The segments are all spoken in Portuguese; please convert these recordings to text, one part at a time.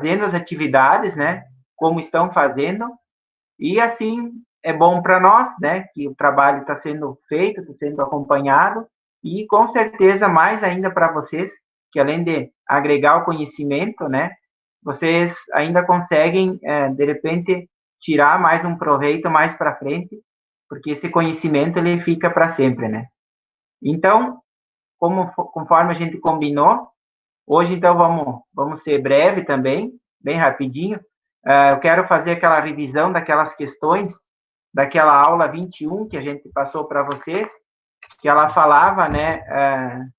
fazendo as atividades, né, como estão fazendo, e assim é bom para nós, né, que o trabalho está sendo feito, está sendo acompanhado, e com certeza mais ainda para vocês, que além de agregar o conhecimento, né, vocês ainda conseguem, de repente, tirar mais um proveito mais para frente, porque esse conhecimento ele fica para sempre, né? Então, conforme a gente combinou, hoje então vamos ser breve também, bem rapidinho. Eu quero fazer aquela revisão daquelas questões daquela aula 21 que a gente passou para vocês, que ela falava, né,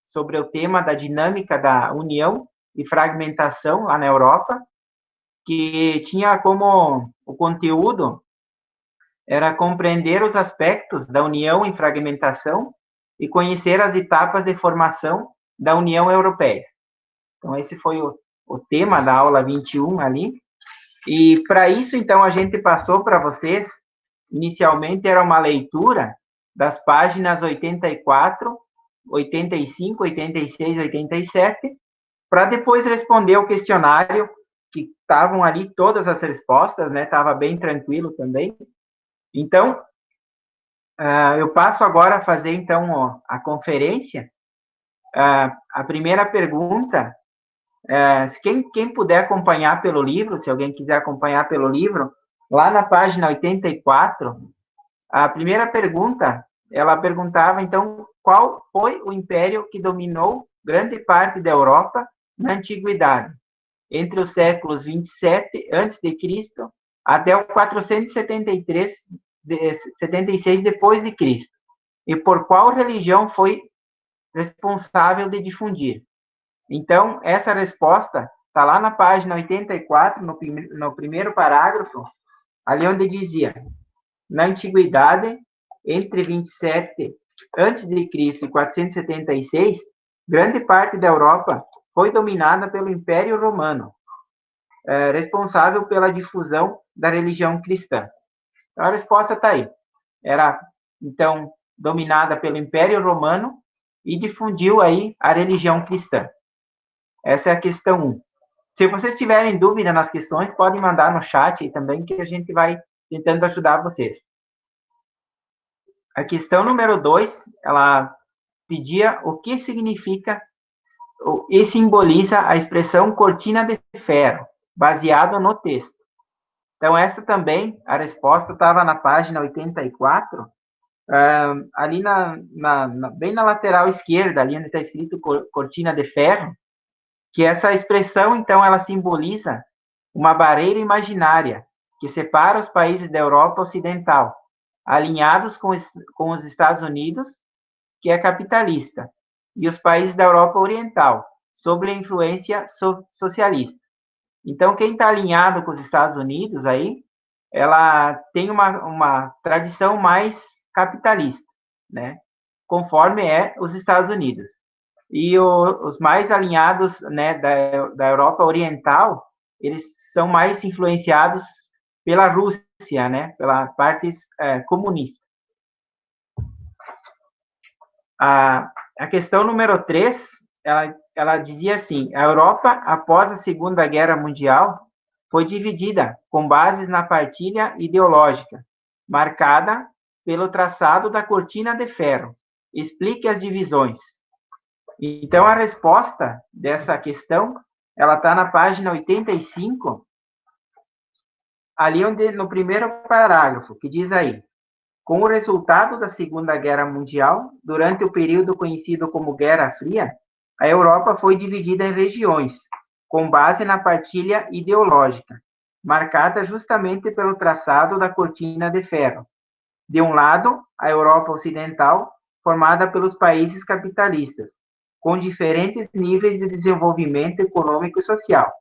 sobre o tema da dinâmica da união e fragmentação lá na Europa, que tinha como o conteúdo era compreender os aspectos da união e fragmentação e conhecer as etapas de formação da União Europeia. Então, esse foi o tema da aula 21 ali. E para isso, então, a gente passou para vocês, inicialmente era uma leitura das páginas 84, 85, 86, 87, para depois responder o questionário, que estavam ali todas as respostas, né? Estava bem tranquilo também. Então, eu passo agora a fazer, então, a conferência. A primeira pergunta, quem puder acompanhar pelo livro, se alguém quiser acompanhar pelo livro, lá na página 84, a primeira pergunta, ela perguntava, então, qual foi o império que dominou grande parte da Europa na Antiguidade, entre os séculos 27 a.C. até o 473, 76 depois de Cristo, e por qual religião foi responsável de difundir. Então, essa resposta está lá na página 84, no primeiro parágrafo, ali onde dizia: na Antiguidade, entre 27 a.C. e 476, grande parte da Europa foi dominada pelo Império Romano, responsável pela difusão da religião cristã. Então, a resposta está aí. Era, então, dominada pelo Império Romano e difundiu aí a religião cristã. Essa é a questão 1. Se vocês tiverem dúvida nas questões, podem mandar no chat aí também, que a gente vai tentando ajudar vocês. A questão número 2, ela pedia o que significa e simboliza a expressão cortina de ferro, baseado no texto. Então, essa também, a resposta estava na página 84, ali bem na lateral esquerda, ali onde está escrito cortina de ferro, que essa expressão, então, ela simboliza uma barreira imaginária que separa os países da Europa Ocidental, alinhados com os Estados Unidos, que é capitalista, e os países da Europa Oriental, sob a influência socialista. Então, quem está alinhado com os Estados Unidos aí, ela tem uma tradição mais capitalista, né? Conforme os Estados Unidos. E os mais alinhados, né, da Europa Oriental, eles são mais influenciados pela Rússia, né, pela parte comunista. A questão número 3, ela dizia assim: a Europa, após a Segunda Guerra Mundial, foi dividida com bases na partilha ideológica, marcada pelo traçado da cortina de ferro. Explique as divisões. Então, a resposta dessa questão, ela está na página 85, ali no primeiro parágrafo, que diz aí: com o resultado da Segunda Guerra Mundial, durante o período conhecido como Guerra Fria, a Europa foi dividida em regiões, com base na partilha ideológica, marcada justamente pelo traçado da cortina de ferro. De um lado, a Europa Ocidental, formada pelos países capitalistas, com diferentes níveis de desenvolvimento econômico e social.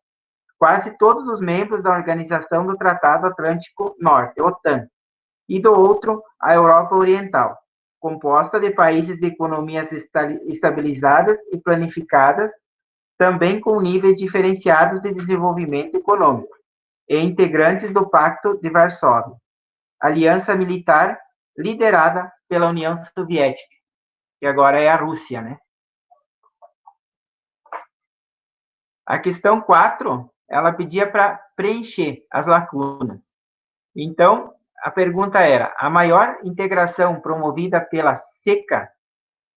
Quase todos os membros da Organização do Tratado Atlântico Norte, OTAN, e do outro, a Europa Oriental, composta de países de economias estabilizadas e planificadas, também com níveis diferenciados de desenvolvimento econômico, e integrantes do Pacto de Varsóvia, aliança militar liderada pela União Soviética, que agora é a Rússia, né? A questão 4, ela pedia para preencher as lacunas. Então, a pergunta era: a maior integração promovida pela SECA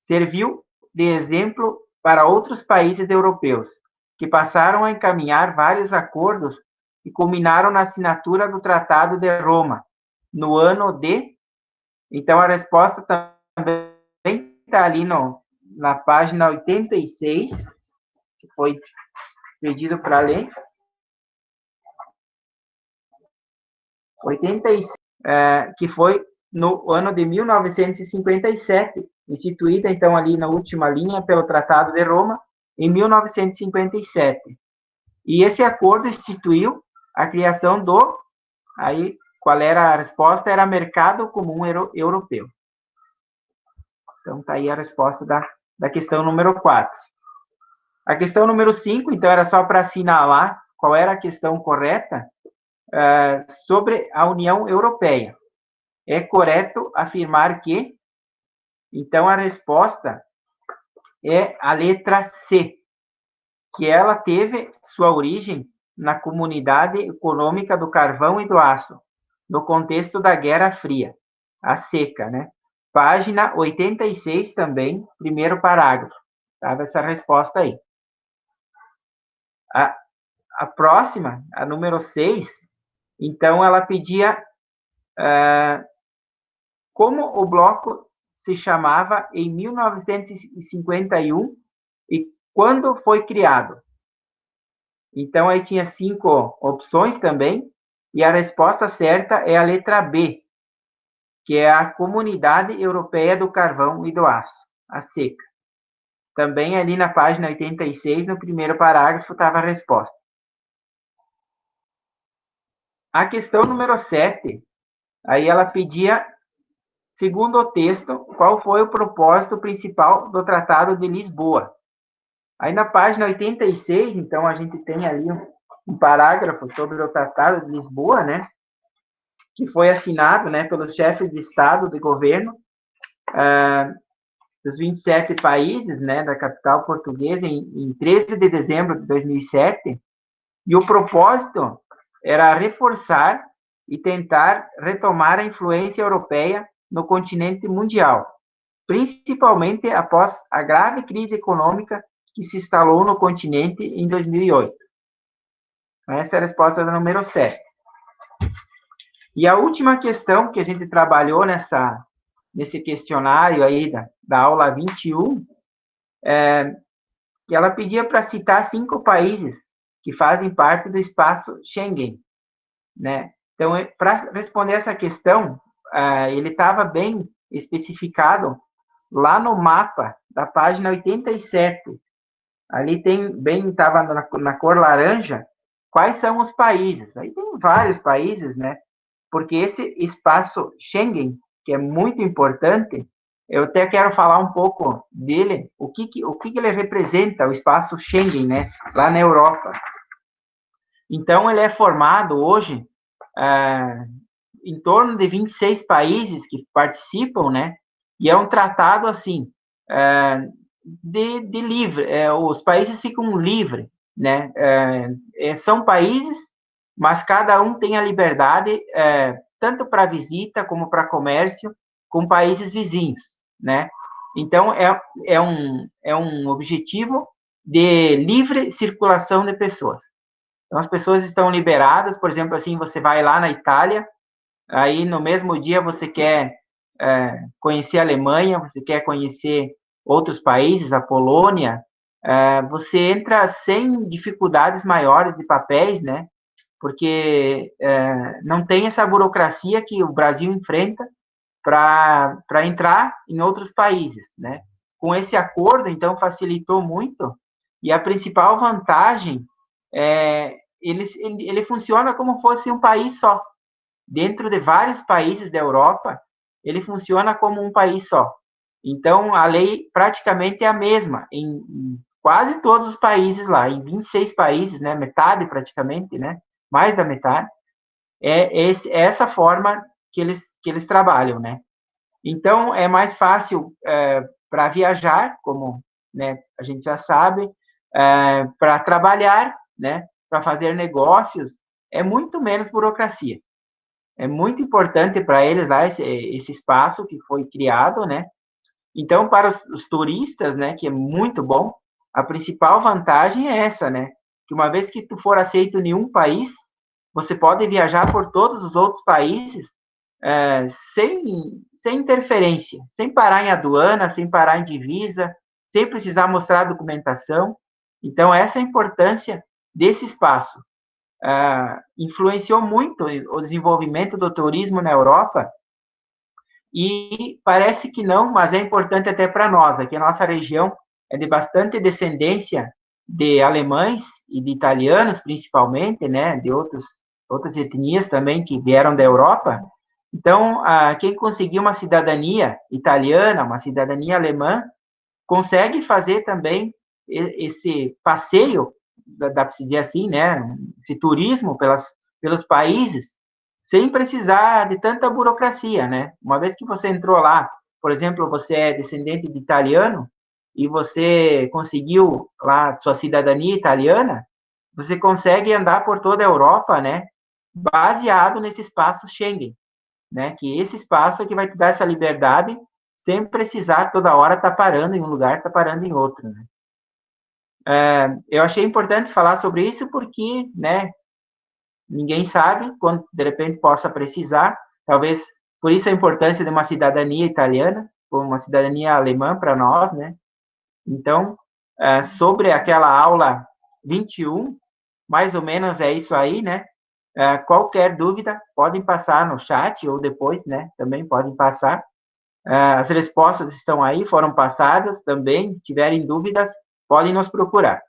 serviu de exemplo para outros países europeus, que passaram a encaminhar vários acordos e culminaram na assinatura do Tratado de Roma, no ano de... Então, a resposta também está ali na página 86, que foi pedido para ler. 86, que foi no ano de 1957, instituída, então, ali na última linha, pelo Tratado de Roma, em 1957. E esse acordo instituiu a criação do... Aí, qual era a resposta? Era Mercado Comum Europeu. Então, está aí a resposta da questão número 4. A questão número 5, então, era só para assinalar qual era a questão correta sobre a União Europeia. É correto afirmar que... Então, a resposta é a letra C, que ela teve sua origem na Comunidade Econômica do Carvão e do Aço, no contexto da Guerra Fria, a SECA, né? Página 86 também, primeiro parágrafo. Estava essa resposta aí. A próxima, a número 6, então ela pedia como o bloco se chamava em 1951 e quando foi criado. Então, aí tinha 5 opções também, e a resposta certa é a letra B, que é a Comunidade Europeia do Carvão e do Aço, a SECA. Também ali na página 86, no primeiro parágrafo, estava a resposta. A questão número 7, aí ela pedia, segundo o texto, qual foi o propósito principal do Tratado de Lisboa. Aí na página 86, então, a gente tem ali um parágrafo sobre o Tratado de Lisboa, né, que foi assinado, né, pelos chefes de Estado, de governo, dos 27 países, né, da capital portuguesa, em 13 de dezembro de 2007, e o propósito era reforçar e tentar retomar a influência europeia no continente mundial, principalmente após a grave crise econômica que se instalou no continente em 2008. Essa é a resposta da número 7. E a última questão que a gente trabalhou nesse questionário aí da aula 21, que ela pedia para citar 5 países que fazem parte do espaço Schengen, né? Então, para responder essa questão, ele estava bem especificado lá no mapa da página 87. Ali estava na cor laranja, quais são os países. Aí tem vários países, né? Porque esse espaço Schengen, que é muito importante, eu até quero falar um pouco dele, o que ele representa, o espaço Schengen, né, lá na Europa. Então, ele é formado hoje em torno de 26 países que participam, né, e é um tratado, assim, de livre, os países ficam livres, né, são países, mas cada um tem a liberdade, tanto para visita como para comércio, com países vizinhos, né? Então, é um objetivo de livre circulação de pessoas. Então, as pessoas estão liberadas, por exemplo, assim, você vai lá na Itália, aí no mesmo dia você quer conhecer a Alemanha, você quer conhecer outros países, a Polônia, você entra sem dificuldades maiores de papéis, né? Porque não tem essa burocracia que o Brasil enfrenta para entrar em outros países, né? Com esse acordo, então, facilitou muito, e a principal vantagem ele funciona como fosse um país só. Dentro de vários países da Europa, ele funciona como um país só. Então, a lei praticamente é a mesma em quase todos os países lá, em 26 países, né? Metade praticamente, né? Mais da metade. É essa forma que eles trabalham, né? Então, é mais fácil para viajar, como, né, a gente já sabe, para trabalhar, né, para fazer negócios, é muito menos burocracia. É muito importante para eles lá esse espaço que foi criado, né? Então, para os turistas, né, que é muito bom, a principal vantagem é essa, né? Que uma vez que tu for aceito em um país, você pode viajar por todos os outros países sem interferência, sem parar em aduana, sem parar em divisa, sem precisar mostrar documentação. Então, essa é a importância desse espaço. Influenciou muito o desenvolvimento do turismo na Europa, e parece que não, mas é importante até para nós. Aqui a nossa região é de bastante descendência de alemães e de italianos, principalmente, né, de outras etnias também que vieram da Europa. Então, quem conseguiu uma cidadania italiana, uma cidadania alemã, consegue fazer também esse passeio, dá para se dizer assim, né, esse turismo pelos países, sem precisar de tanta burocracia, né? Uma vez que você entrou lá, por exemplo, você é descendente de italiano e você conseguiu lá sua cidadania italiana, você consegue andar por toda a Europa, né? Baseado nesse espaço Schengen, né? Que esse espaço é que vai te dar essa liberdade sem precisar toda hora estar parando em um lugar, estar parando em outro, né? Eu achei importante falar sobre isso porque, né, ninguém sabe quando de repente possa precisar, talvez por isso a importância de uma cidadania italiana, ou uma cidadania alemã para nós, né? Então, sobre aquela aula 21, mais ou menos é isso aí, né? Qualquer dúvida, podem passar no chat ou depois, né? Também podem passar. As respostas estão aí, foram passadas também. Se tiverem dúvidas, podem nos procurar.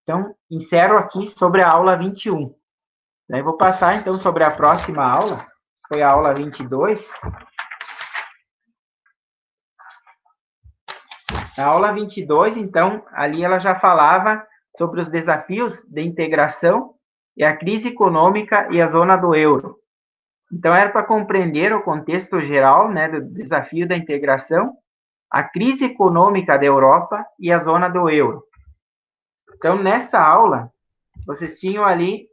Então, encerro aqui sobre a aula 21. Daí vou passar, então, sobre a próxima aula, foi a aula 22. A aula 22, então, ali ela já falava sobre os desafios de integração e a crise econômica e a zona do euro. Então, era para compreender o contexto geral, né, do desafio da integração, a crise econômica da Europa e a zona do euro. Então, nessa aula, vocês tinham ali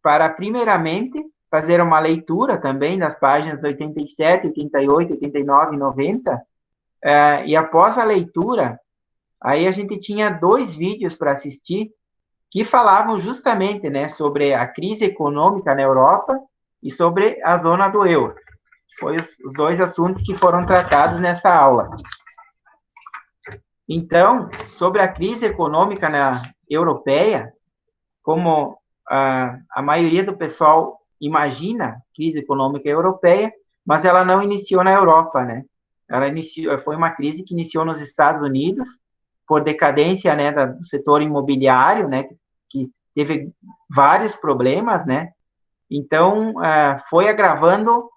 para, primeiramente, fazer uma leitura também das páginas 87, 88, 89 e 90, e após a leitura, aí a gente tinha 2 vídeos para assistir que falavam justamente, né, sobre a crise econômica na Europa e sobre a zona do euro. Foi os 2 assuntos que foram tratados nessa aula. Então, sobre a crise econômica europeia, como a maioria do pessoal imagina crise econômica europeia, mas ela não iniciou na Europa, né? Foi uma crise que iniciou nos Estados Unidos por decadência, né, do setor imobiliário, né, que teve vários problemas, né? Então, foi agravando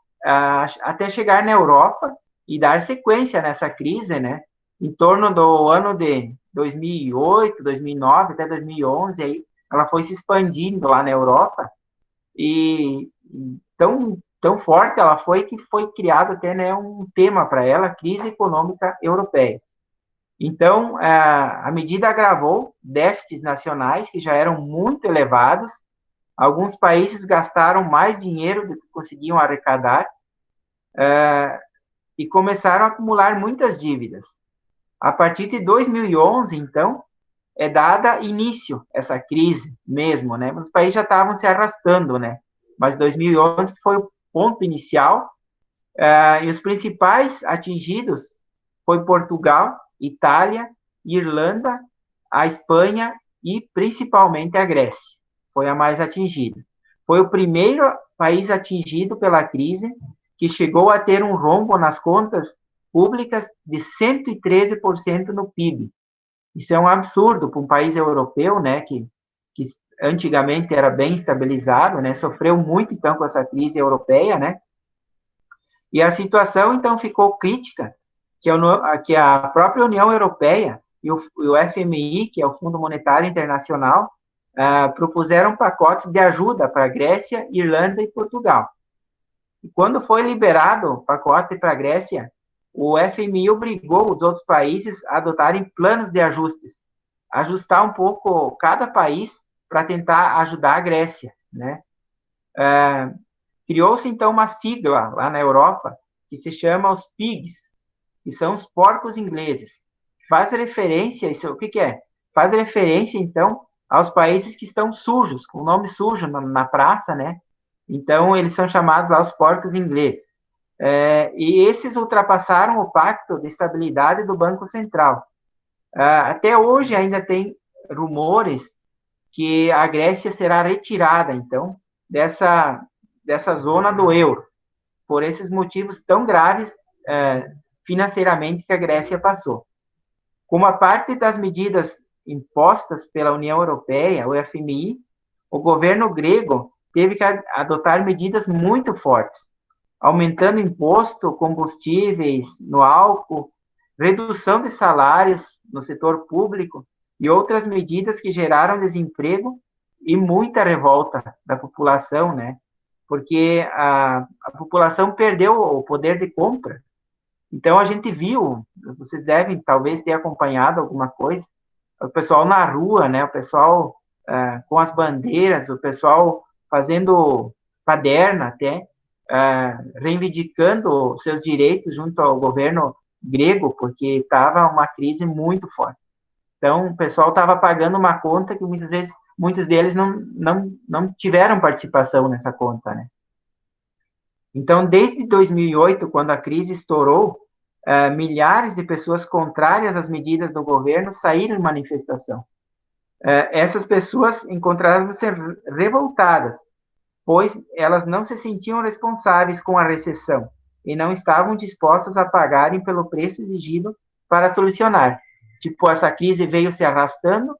até chegar na Europa e dar sequência nessa crise, né? Em torno do ano de 2008, 2009 até 2011, aí ela foi se expandindo lá na Europa e tão forte ela foi que foi criado até, né, um tema para ela, crise econômica europeia. Então, a medida agravou déficits nacionais que já eram muito elevados. Alguns países gastaram mais dinheiro do que conseguiam arrecadar e começaram a acumular muitas dívidas. A partir de 2011, então, é dada início essa crise mesmo, né? Os países já estavam se arrastando, né? Mas 2011 foi o ponto inicial, e os principais atingidos foi Portugal, Itália, Irlanda, a Espanha e principalmente a Grécia. Foi a mais atingida. Foi o primeiro país atingido pela crise que chegou a ter um rombo nas contas públicas de 113% no PIB. Isso é um absurdo para um país europeu, né, que antigamente era bem estabilizado, né, sofreu muito, então, com essa crise europeia, né, e a situação, então, ficou crítica, que a própria União Europeia e o FMI, que é o Fundo Monetário Internacional, propuseram pacotes de ajuda para a Grécia, Irlanda e Portugal. E quando foi liberado o pacote para a Grécia, o FMI obrigou os outros países a adotarem planos de ajustes. ajustar um pouco cada país para tentar ajudar a Grécia, né? Criou-se, então, uma sigla lá na Europa que se chama os PIGs, que são os porcos ingleses. Faz referência, isso, o que, que é? Faz referência, então, aos países que estão sujos, com o nome sujo na praça, né? Então, eles são chamados lá os porcos ingleses. E esses ultrapassaram o pacto de estabilidade do Banco Central. Até hoje ainda tem rumores que a Grécia será retirada, então, dessa zona do euro, por esses motivos tão graves financeiramente que a Grécia passou. Como a parte das medidas impostas pela União Europeia, o FMI, o governo grego teve que adotar medidas muito fortes, aumentando imposto, combustíveis, no álcool, redução de salários no setor público e outras medidas que geraram desemprego e muita revolta da população, né? Porque a população perdeu o poder de compra. Então, a gente viu, vocês devem talvez ter acompanhado alguma coisa, o pessoal na rua, né? O pessoal com as bandeiras, o pessoal fazendo paderna até, reivindicando seus direitos junto ao governo grego, porque estava uma crise muito forte. Então, o pessoal estava pagando uma conta que muitas vezes muitos deles não tiveram participação nessa conta, né? Então, desde 2008, quando a crise estourou, milhares de pessoas contrárias às medidas do governo saíram em manifestação. Essas pessoas encontraram-se revoltadas, pois elas não se sentiam responsáveis com a recessão e não estavam dispostas a pagarem pelo preço exigido para solucionar. Tipo, essa crise veio se arrastando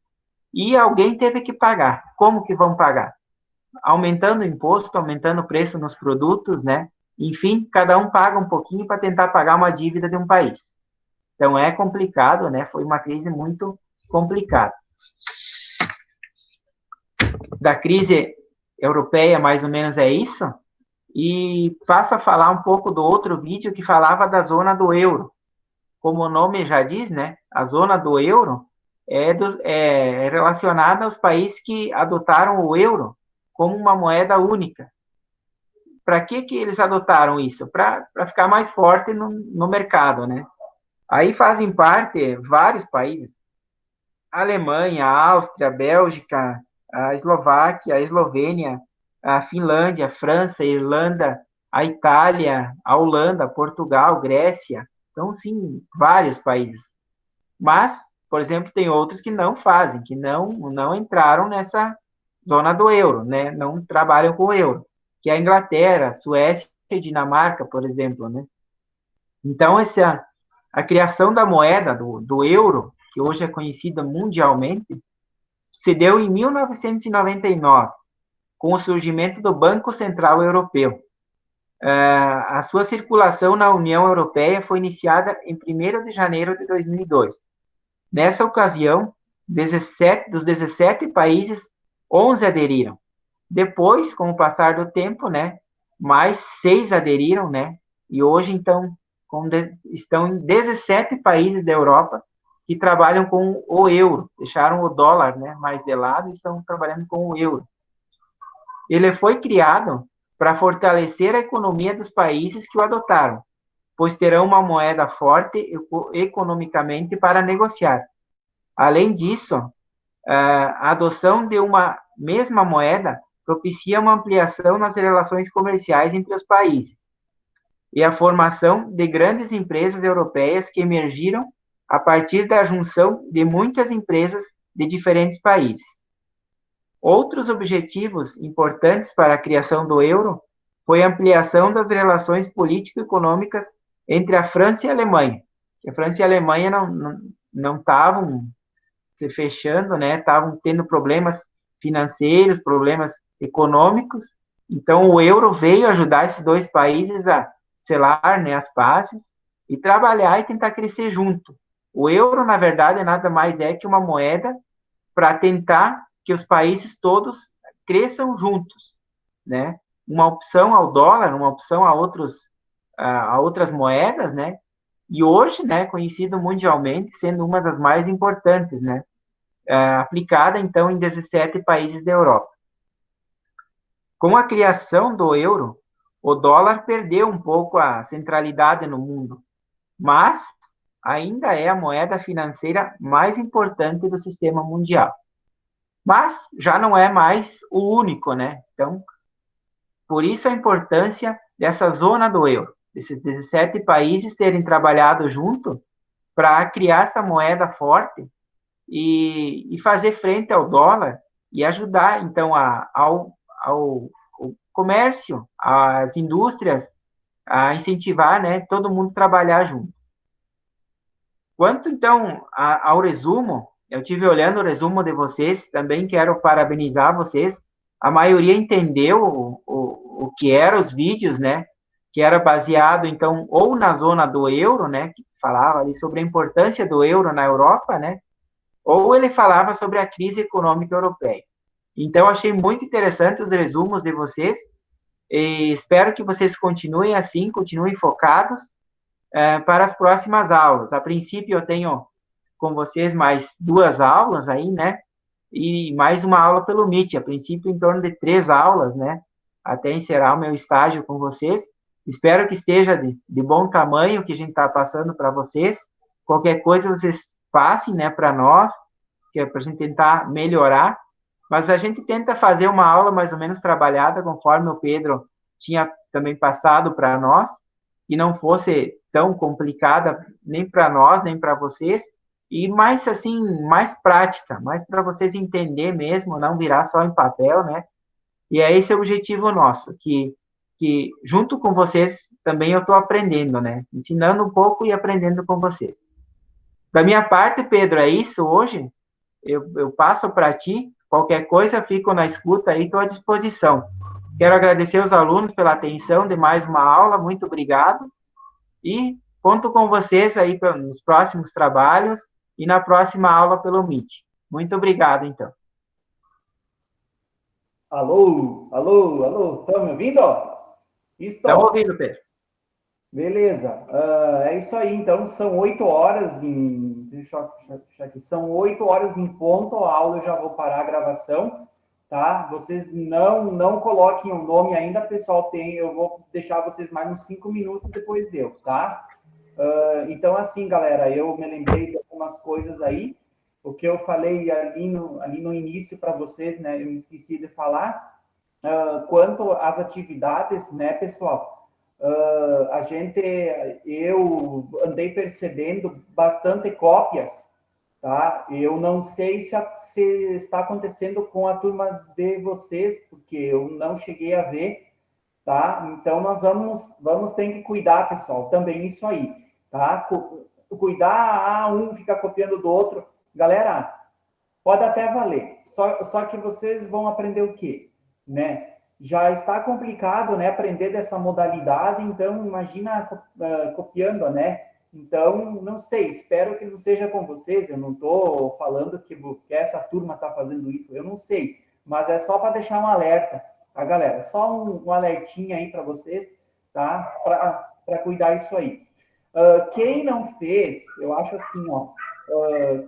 e alguém teve que pagar. Como que vão pagar? Aumentando o imposto, aumentando o preço nos produtos, né? Enfim, cada um paga um pouquinho para tentar pagar uma dívida de um país. Então, é complicado, né? Foi uma crise muito complicada. Da crise europeia, mais ou menos é isso. E passo a falar um pouco do outro vídeo que falava da zona do euro. Como o nome já diz, né? A zona do euro é relacionada aos países que adotaram o euro como uma moeda única. Para que eles adotaram isso? Para ficar mais forte no mercado, né? Aí fazem parte vários países: a Alemanha, a Áustria, a Bélgica, a Eslováquia, a Eslovênia, a Finlândia, a França, a Irlanda, a Itália, a Holanda, Portugal, Grécia. Então, sim, vários países. Mas, por exemplo, tem outros que não fazem, que não entraram nessa zona do euro, né? Não trabalham com o euro, que é a Inglaterra, Suécia e Dinamarca, por exemplo, né? Então, a criação da moeda do euro, que hoje é conhecida mundialmente, se deu em 1999, com o surgimento do Banco Central Europeu. A sua circulação na União Europeia foi iniciada em 1º de janeiro de 2002. Nessa ocasião, dos 17 países, 11 aderiram. Depois, com o passar do tempo, né, mais 6 aderiram, né, e hoje, então, estão em 17 países da Europa que trabalham com o euro, deixaram o dólar, né, mais de lado e estão trabalhando com o euro. Ele foi criado para fortalecer a economia dos países que o adotaram, pois terão uma moeda forte economicamente para negociar. Além disso, a adoção de uma mesma moeda propicia uma ampliação nas relações comerciais entre os países e a formação de grandes empresas europeias que emergiram a partir da junção de muitas empresas de diferentes países. Outros objetivos importantes para a criação do euro foi a ampliação das relações político-econômicas entre a França e a Alemanha. A França e a Alemanha não estavam se fechando, né? Estavam tendo problemas financeiros, problemas econômicos. Então, o euro veio ajudar esses dois países a selar, né, as pazes e trabalhar e tentar crescer junto. O euro, na verdade, nada mais é que uma moeda para tentar que os países todos cresçam juntos, né? Uma opção ao dólar, uma opção a outras moedas, né? E hoje, né, conhecido mundialmente, sendo uma das mais importantes, né? aplicada, então, em 17 países da Europa. Com a criação do euro, o dólar perdeu um pouco a centralidade no mundo, mas ainda é a moeda financeira mais importante do sistema mundial. Mas já não é mais o único, né? Então, por isso a importância dessa zona do euro, desses 17 países terem trabalhado junto para criar essa moeda forte e fazer frente ao dólar e ajudar, então, ao comércio, às indústrias, a incentivar, né, todo mundo trabalhar junto. Quanto, então, ao resumo, eu tive olhando o resumo de vocês, também quero parabenizar vocês. A maioria entendeu o que eram os vídeos, né? Que era baseado, então, ou na zona do euro, né? Que falava ali sobre a importância do euro na Europa, né? Ou ele falava sobre a crise econômica europeia. Então, achei muito interessante os resumos de vocês e espero que vocês continuem assim, continuem focados para as próximas aulas. A princípio, eu tenho com vocês mais 2 aulas aí, né? E mais uma aula pelo Meet. A princípio, em torno de 3 aulas, né? Até encerrar o meu estágio com vocês. Espero que esteja de bom tamanho o que a gente está passando para vocês. Qualquer coisa vocês passem, né, para nós, que é para a gente tentar melhorar. Mas a gente tenta fazer uma aula mais ou menos trabalhada, conforme o Pedro tinha também passado para nós, que não fosse tão complicada nem para nós, nem para vocês, e mais assim, mais prática, mais para vocês entender mesmo, não virar só em papel, né? E é esse o objetivo nosso, que junto com vocês também eu estou aprendendo, né? Ensinando um pouco e aprendendo com vocês. Da minha parte, Pedro, é isso hoje. Eu passo para ti. Qualquer coisa, fico na escuta aí, estou à disposição. Quero agradecer aos alunos pela atenção de mais uma aula. Muito obrigado. E conto com vocês aí nos próximos trabalhos e na próxima aula pelo Meet. Muito obrigado, então. Alô, alô, alô, estão me ouvindo? Estão Estou. ouvindo, Pedro? Beleza. É isso aí, então, são 8 horas em... Deixa eu fechar aqui. São 8 horas em ponto a aula, eu já vou parar a gravação, tá? Vocês não coloquem o nome ainda, pessoal, eu vou deixar vocês mais uns 5 minutos depois deu, tá? Então, assim, galera, eu me lembrei de algumas coisas aí. O que eu falei ali no início para vocês, né? Eu me esqueci de falar. Quanto às atividades, né, pessoal? Eu andei percebendo bastante cópias, tá? Eu não sei se está acontecendo com a turma de vocês, porque eu não cheguei a ver, tá? Então, nós vamos ter que cuidar, pessoal, também isso aí, tá? Cuidar, um fica copiando do outro. Galera, pode até valer, só que vocês vão aprender o quê? Né? Já está complicado, né, aprender dessa modalidade, então imagina copiando, né? Então, não sei, espero que não seja com vocês, eu não estou falando que essa turma está fazendo isso, eu não sei, mas é só para deixar um alerta, tá, galera? Só um alertinha aí para vocês, tá? Para cuidar isso aí. Quem não fez, eu acho assim, ó,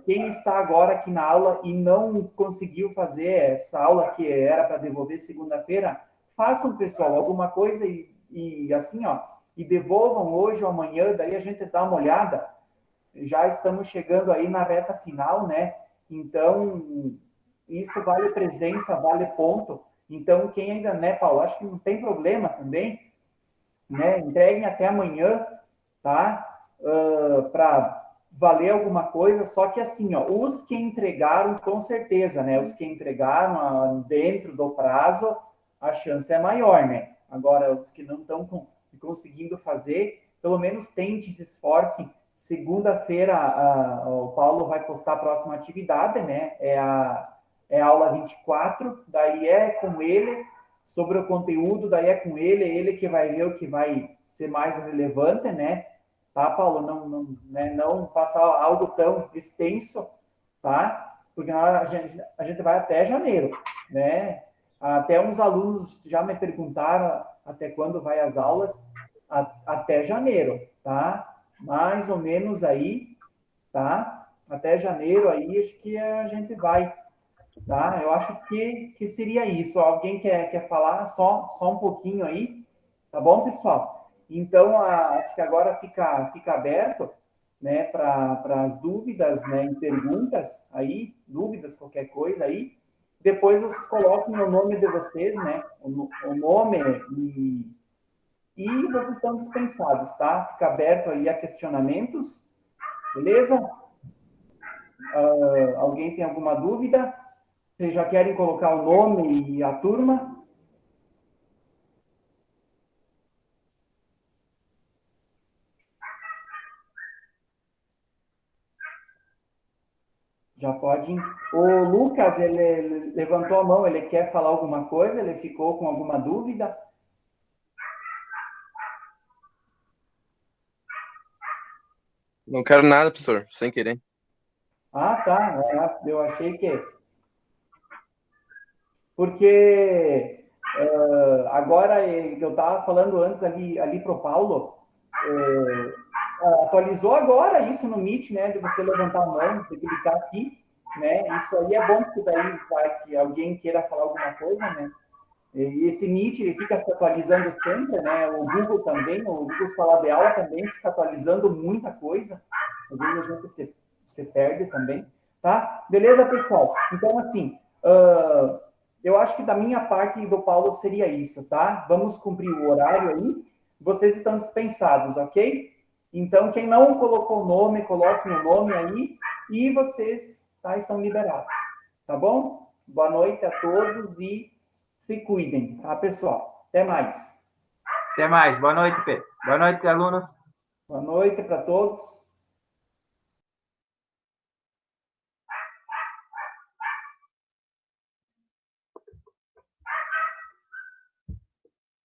quem está agora aqui na aula e não conseguiu fazer essa aula que era para devolver segunda-feira, façam, pessoal, alguma coisa e assim, ó, e devolvam hoje ou amanhã, daí a gente dá uma olhada. Já estamos chegando aí na reta final, né? Então, isso vale presença, vale ponto. Então, quem ainda, né, Paulo, acho que não tem problema também, né? Entreguem até amanhã, tá? Para valer alguma coisa, só que assim, ó, os que entregaram, com certeza, né? Os que entregaram dentro do prazo, a chance é maior, né? Agora, os que não estão conseguindo fazer, pelo menos tente, se esforcem. Segunda-feira, o Paulo vai postar a próxima atividade, né? É a aula 24, daí é com ele, sobre o conteúdo, daí é com ele que vai ver o que vai ser mais relevante, né? Tá, Paulo? Não passar algo tão extenso, tá? Porque a gente vai até janeiro, né? Até uns alunos já me perguntaram até quando vai as aulas, até janeiro, tá? Mais ou menos aí, tá? até janeiro aí, acho que a gente vai, tá? Eu acho que seria isso. Alguém quer falar só um pouquinho aí? Tá bom, pessoal? Então, acho que agora fica aberto, né, para as dúvidas, né, e perguntas aí, dúvidas, qualquer coisa aí. Depois vocês coloquem o nome de vocês, né, o nome e vocês estão dispensados, tá? Fica aberto aí a questionamentos, beleza? Alguém tem alguma dúvida? Vocês já querem colocar o nome e a turma? Já pode. O Lucas, ele levantou a mão, ele quer falar alguma coisa? Ele ficou com alguma dúvida? Não quero nada, professor, sem querer. Ah, tá. Eu achei que. Porque agora eu estava falando antes ali para o Paulo, atualizou agora isso no Meet, né? De você levantar a mão, de clicar aqui, né? Isso aí é bom, porque daí vai que alguém queira falar alguma coisa, né? E esse Meet, ele fica se atualizando sempre, né? O Google também, o Google Sala de Aula também fica atualizando muita coisa. Às vezes a gente se perde também, tá? Beleza, pessoal? Então, assim, eu acho que da minha parte e do Paulo seria isso, tá? Vamos cumprir o horário aí. Vocês estão dispensados, ok? Então, quem não colocou o nome, coloque o nome aí e vocês estão liberados, tá bom? Boa noite a todos e se cuidem, tá, pessoal? Até mais. Até mais. Boa noite, Pedro. Boa noite, alunos. Boa noite para todos.